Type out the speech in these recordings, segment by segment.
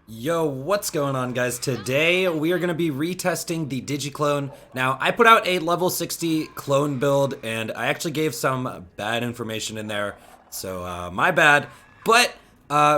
Yo, what's going on, guys? Today we are going to be retesting the Digi-Clone. Now, I put out a level 60 clone build, and I actually gave some bad information in there, so my bad. But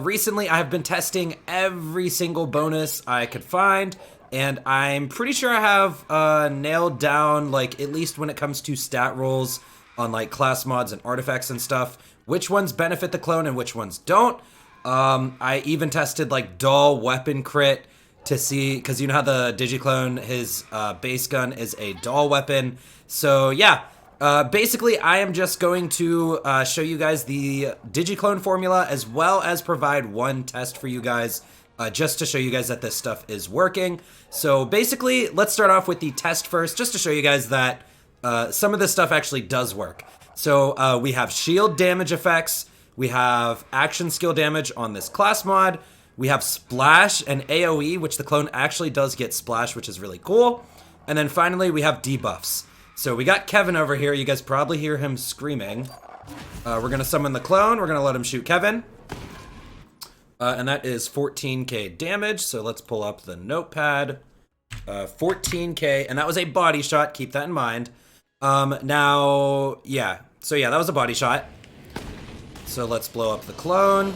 recently I have been testing every single bonus I could find, and I'm pretty sure I have nailed down, like, at least when it comes to stat rolls on, like, class mods and artifacts and stuff, which ones benefit the clone and which ones don't. I even tested like dull weapon crit to see, because you know how the Digi-Clone, his base gun is a dull weapon. So yeah, basically I am just going to show you guys the Digi-Clone formula as well as provide one test for you guys just to show you guys that this stuff is working. So basically, let's start off with the test first, just to show you guys that some of this stuff actually does work. So we have shield damage effects. We have action skill damage on this class mod. We have splash and AoE, which the clone actually does get splash, which is really cool. And then finally, we have debuffs. So we got Kevin over here. You guys probably hear him screaming. We're going to summon the clone. We're going to let him shoot Kevin. And that is 14k damage. So let's pull up the notepad. 14k. And that was a body shot. Keep that in mind. Now, yeah. So yeah, that was a body shot. So let's blow up the clone.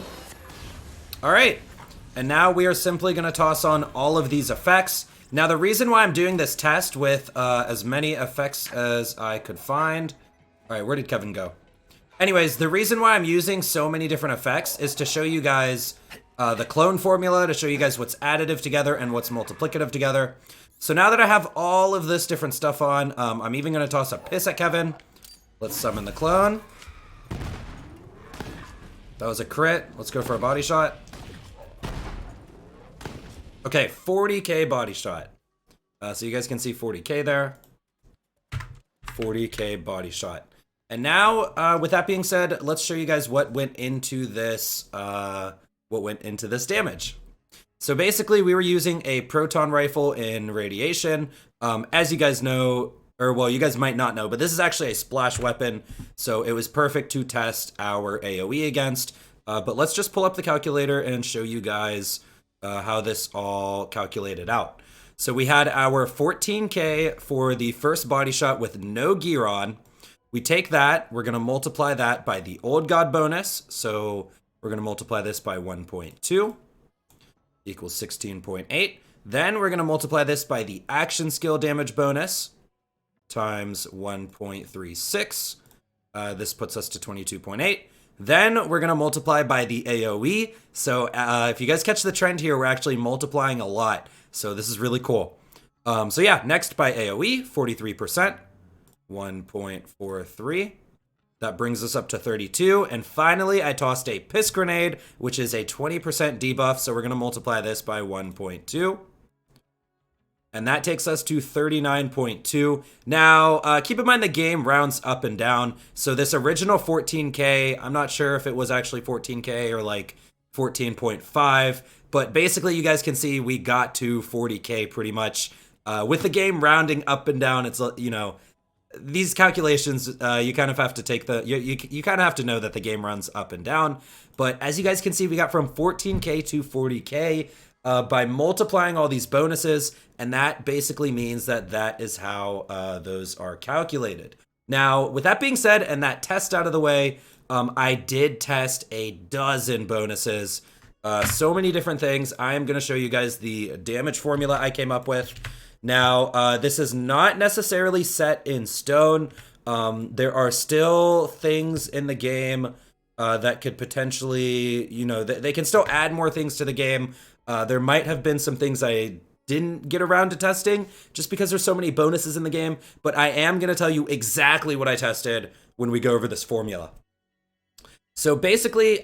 All right. And now we are simply going to toss on all of these effects. Now, the reason why I'm doing this test with as many effects as I could find. All right, where did Kevin go? Anyways, the reason why I'm using so many different effects is to show you guys the clone formula, to show you guys what's additive together and what's multiplicative together. So now that I have all of this different stuff on, I'm even going to toss a piss at Kevin. Let's summon the clone. That was a crit. Let's go for a body shot. Okay, 40k body shot. So you guys can see 40k there. 40k body shot. And now, with that being said, let's show you guys what went into this. Damage. So basically, we were using a proton rifle in radiation. As you guys know, or well, you guys might not know, but this is actually a splash weapon, so it was perfect to test our AoE against. But let's just pull up the calculator and show you guys how this all calculated out. So we had our 14k for the first body shot with no gear on. We take that, we're going to multiply that by the old god bonus. So we're going to multiply this by 1.2 equals 16.8. Then we're going to multiply this by the action skill damage bonus times 1.36. This puts us to 22.8. Then we're going to multiply by the AoE. So if you guys catch the trend here, we're actually multiplying a lot. So this is really cool. So yeah, next by AoE, 43%, 1.43. That brings us up to 32. And finally, I tossed a piss grenade, which is a 20% debuff. So we're going to multiply this by 1.2. And that takes us to 39.2. Now, keep in mind the game rounds up and down. So this original 14k, I'm not sure if it was actually 14k or like 14.5. But basically, you guys can see we got to 40k pretty much. With the game rounding up and down, it's, you know, these calculations, you kind of have to take the, you kind of have to know that the game runs up and down. But as you guys can see, we got from 14k to 40k. By multiplying all these bonuses, and that basically means that that is how those are calculated. Now, with that being said, and that test out of the way, I did test a dozen bonuses, so many different things. I am going to show you guys the damage formula I came up with. Now, this is not necessarily set in stone. There are still things in the game that could potentially, you know, they can still add more things to the game. There might have been some things I didn't get around to testing just because there's so many bonuses in the game, but I am going to tell you exactly what I tested when we go over this formula. So basically,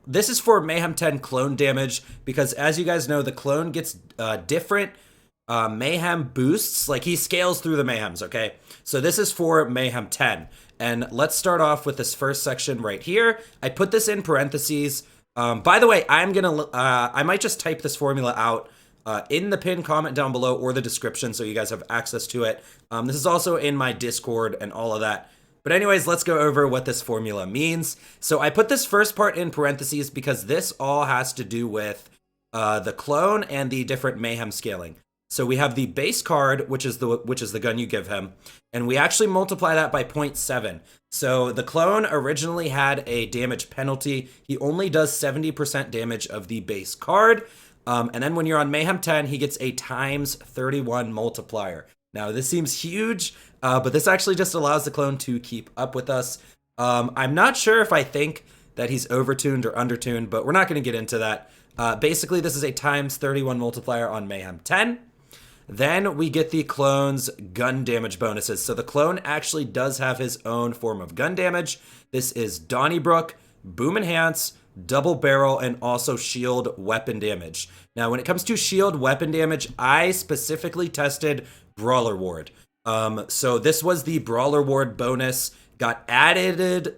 this is for Mayhem 10 clone damage because as you guys know, the clone gets different Mayhem boosts. Like he scales through the Mayhems, okay? So this is for Mayhem 10. And let's start off with this first section right here. I put this in parentheses. By the way, I might just type this formula out in the pinned comment down below or the description so you guys have access to it. This is also in my Discord and all of that. But anyways, let's go over what this formula means. So I put this first part in parentheses because this all has to do with the clone, and the different mayhem scaling. So we have the base card, which is the gun you give him, and we actually multiply that by 0.7. So the clone originally had a damage penalty. He only does 70% damage of the base card. And then when you're on Mayhem 10, he gets a times 31 multiplier. Now this seems huge, but this actually just allows the clone to keep up with us. I'm not sure if I think that he's overtuned or undertuned, but we're not going to get into that. Basically, this is a times 31 multiplier on Mayhem 10. Then we get the clone's gun damage bonuses. So the clone actually does have his own form of gun damage. This is Donnybrook, Boom Enhance, Double Barrel, and also Shield Weapon damage. Now, when it comes to Shield Weapon damage, I specifically tested Brawler Ward. So this was the Brawler Ward bonus, got added...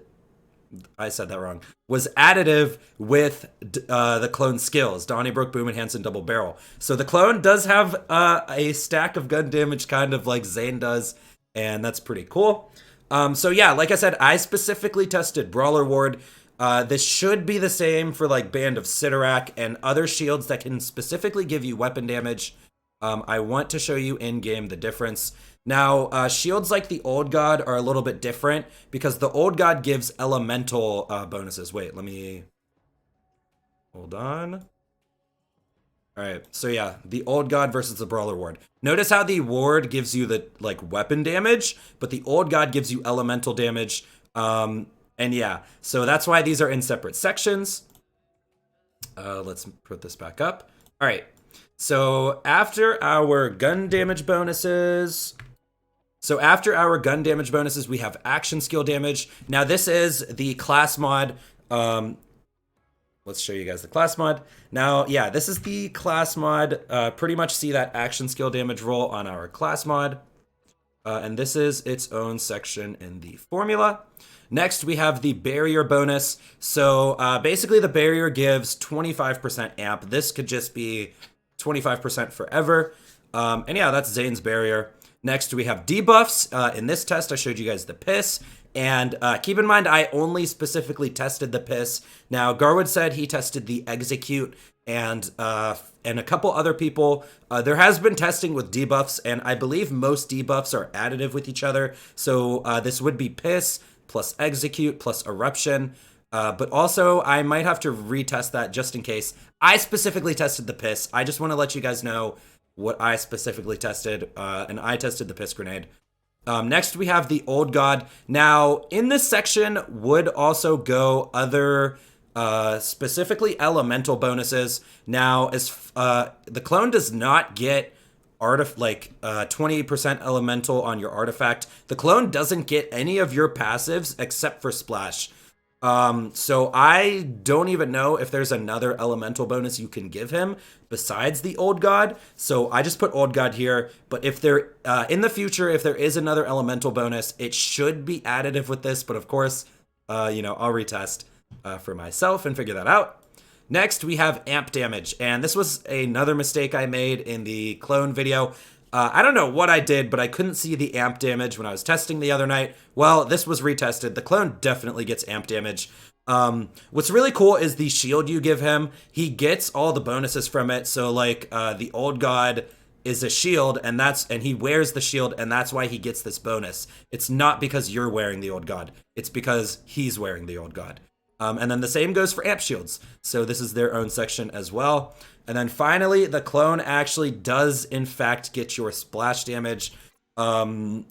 I said that wrong, was additive with the clone skills, Donnybrook, Boom Enhance, and Double Barrel. So the clone does have a stack of gun damage kind of like Zane does, and that's pretty cool. So yeah, like I said, I specifically tested Brawler Ward. This should be the same for like Band of Sidorak and other shields that can specifically give you weapon damage. I want to show you in-game the difference. Now, shields like the Old God are a little bit different because the Old God gives elemental bonuses. Wait, let me... Hold on. All right, so yeah, the Old God versus the Brawler Ward. Notice how the Ward gives you the like weapon damage, but the Old God gives you elemental damage. And yeah, so that's why these are in separate sections. Let's put this back up. All right, so after our gun damage bonuses... we have action skill damage. Now this is the class mod. Let's show you guys the class mod. Now, yeah, this is the class mod. Pretty much see that action skill damage roll on our class mod. And this is its own section in the formula. Next, we have the barrier bonus. So basically the barrier gives 25% amp. This could just be 25% forever. And yeah, that's Zane's barrier. Next, we have debuffs. In this test, I showed you guys the piss. And keep in mind, I only specifically tested the piss. Now, Garwood said he tested the execute and a couple other people. There has been testing with debuffs, and I believe most debuffs are additive with each other. So this would be piss plus execute plus eruption. But also, I might have to retest that just in case. I specifically tested the piss. I just want to let you guys know what I specifically tested, and I tested the piss grenade. Next, we have the Old God. Now, in this section would also go other, specifically elemental bonuses. Now, as the clone does not get 20% elemental on your artifact. The clone doesn't get any of your passives except for splash. So I don't even know if there's another elemental bonus you can give him besides the Old God. So I just put Old God here. But if there, in the future, if there is another elemental bonus, it should be additive with this. But of course, I'll retest for myself and figure that out. Next, we have amp damage. And this was another mistake I made in the clone video. I don't know what I did, but I couldn't see the amp damage when I was testing the other night. Well, this was retested. The clone definitely gets amp damage. What's really cool is the shield you give him. He gets all the bonuses from it. So like the Old God is a shield, and he wears the shield, and that's why he gets this bonus. It's not because you're wearing the Old God. It's because he's wearing the Old God. And then the same goes for amp shields. So this is their own section as well. And then finally, the clone actually does, in fact, get your splash damage. And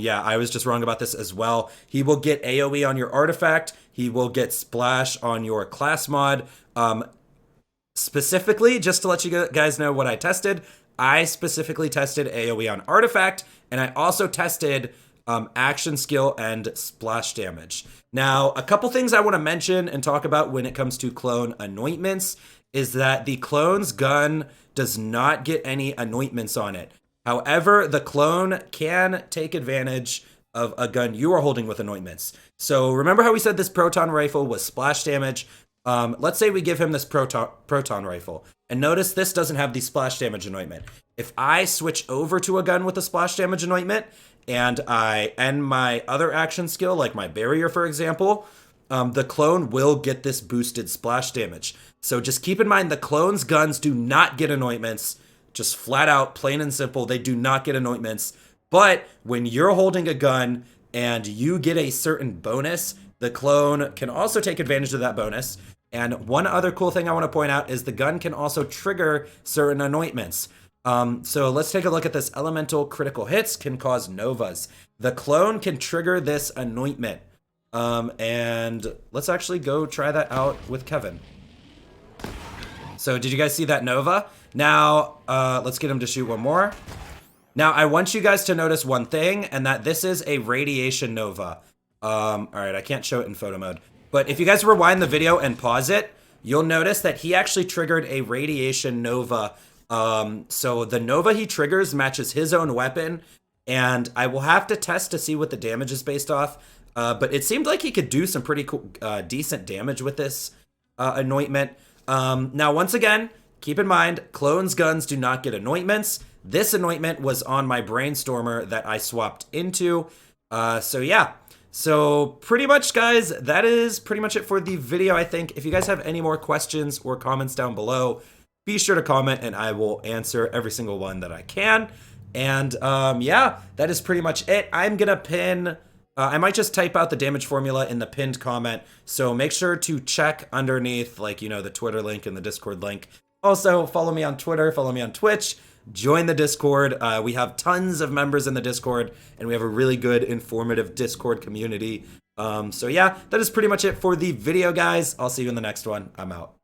yeah, I was just wrong about this as well. He will get AoE on your artifact. He will get splash on your class mod. Specifically, just to let you guys know what I tested, I specifically tested AoE on artifact, and I also tested action skill and splash damage. Now, a couple things I want to mention and talk about when it comes to clone anointments is that the clone's gun does not get any anointments on it. However, the clone can take advantage of a gun you are holding with anointments. So remember how we said this proton rifle was splash damage? Let's say we give him this proton rifle. And notice this doesn't have the splash damage anointment. If I switch over to a gun with a splash damage anointment, and I end my other action skill, like my barrier, for example, the clone will get this boosted splash damage. So just keep in mind the clone's guns do not get anointments. Just flat out, plain and simple, they do not get anointments. But when you're holding a gun and you get a certain bonus, the clone can also take advantage of that bonus. And one other cool thing I want to point out is the gun can also trigger certain anointments. So let's take a look at this. Elemental critical hits can cause novas. The clone can trigger this anointment. And let's actually go try that out with Kevin. So did you guys see that nova? Now, let's get him to shoot one more. Now, I want you guys to notice one thing, and that this is a radiation nova. All right, I can't show it in photo mode. But if you guys rewind the video and pause it, you'll notice that he actually triggered a radiation nova. So the nova he triggers matches his own weapon, and I will have to test to see what the damage is based off. But it seemed like he could do some pretty cool, decent damage with this anointment. Now, once again, keep in mind, clones' guns do not get anointments. This anointment was on my Brainstormer that I swapped into. So yeah. So pretty much, guys, that is pretty much it for the video, I think. If you guys have any more questions or comments down below, be sure to comment and I will answer every single one that I can. And yeah, that is pretty much it. I'm going to pin... I might just type out the damage formula in the pinned comment, so make sure to check underneath, like, you know, the Twitter link and the Discord link. Also, follow me on Twitter, follow me on Twitch, join the Discord. We have tons of members in the Discord, and we have a really good, informative Discord community. So yeah, that is pretty much it for the video, guys. I'll see you in the next one. I'm out.